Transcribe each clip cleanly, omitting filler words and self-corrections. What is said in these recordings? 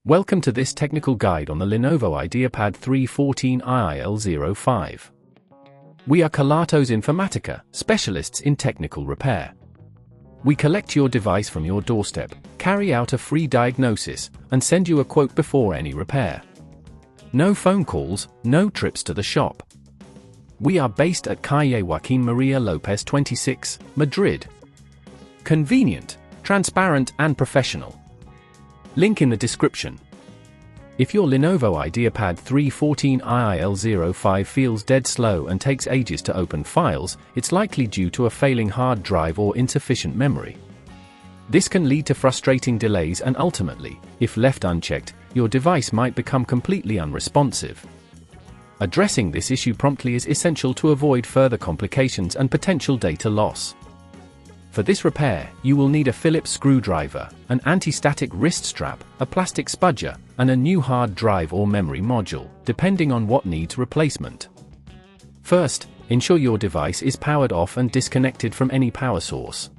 Welcome to this technical guide on the Lenovo IdeaPad 14IIL05. We are Kelatos Informatica, specialists in technical repair. We collect your device from your doorstep, carry out a free diagnosis, and send you a quote before any repair. No phone calls, no trips to the shop. We are based at Calle Joaquín María López 26, Madrid. Convenient, transparent and professional. Link in the description. If your Lenovo IdeaPad 14IIL05 feels dead slow and takes ages to open files, it's likely due to a failing hard drive or insufficient memory. This can lead to frustrating delays and ultimately, if left unchecked, your device might become completely unresponsive. Addressing this issue promptly is essential to avoid further complications and potential data loss. For this repair, you will need a Phillips screwdriver, an anti-static wrist strap, a plastic spudger, and a new hard drive or memory module, depending on what needs replacement. First, ensure your device is powered off and disconnected from any power source.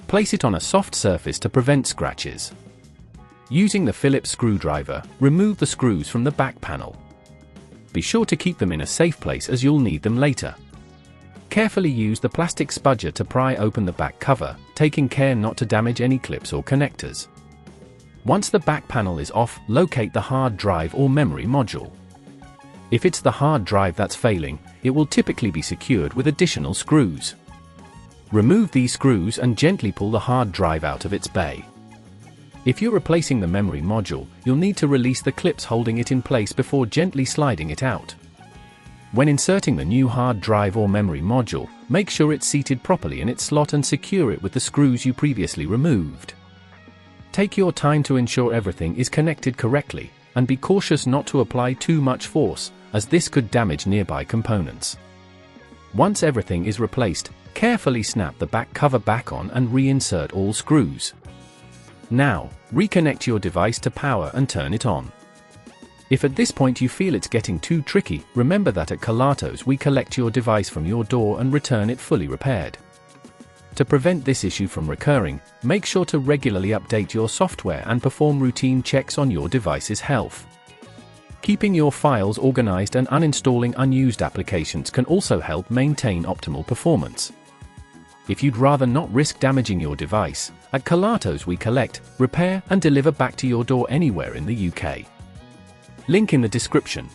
Place it on a soft surface to prevent scratches. Using the Phillips screwdriver, remove the screws from the back panel. Be sure to keep them in a safe place as you'll need them later. Carefully use the plastic spudger to pry open the back cover, taking care not to damage any clips or connectors. Once the back panel is off, locate the hard drive or memory module. If it's the hard drive that's failing, it will typically be secured with additional screws. Remove these screws and gently pull the hard drive out of its bay. If you're replacing the memory module, you'll need to release the clips holding it in place before gently sliding it out. When inserting the new hard drive or memory module, make sure it's seated properly in its slot and secure it with the screws you previously removed. Take your time to ensure everything is connected correctly, and be cautious not to apply too much force, as this could damage nearby components. Once everything is replaced, carefully snap the back cover back on and reinsert all screws. Now, reconnect your device to power and turn it on. If at this point you feel it's getting too tricky, remember that at Kelatos we collect your device from your door and return it fully repaired. To prevent this issue from recurring, make sure to regularly update your software and perform routine checks on your device's health. Keeping your files organized and uninstalling unused applications can also help maintain optimal performance. If you'd rather not risk damaging your device, at Kelatos we collect, repair and deliver back to your door anywhere in the UK. Link in the description.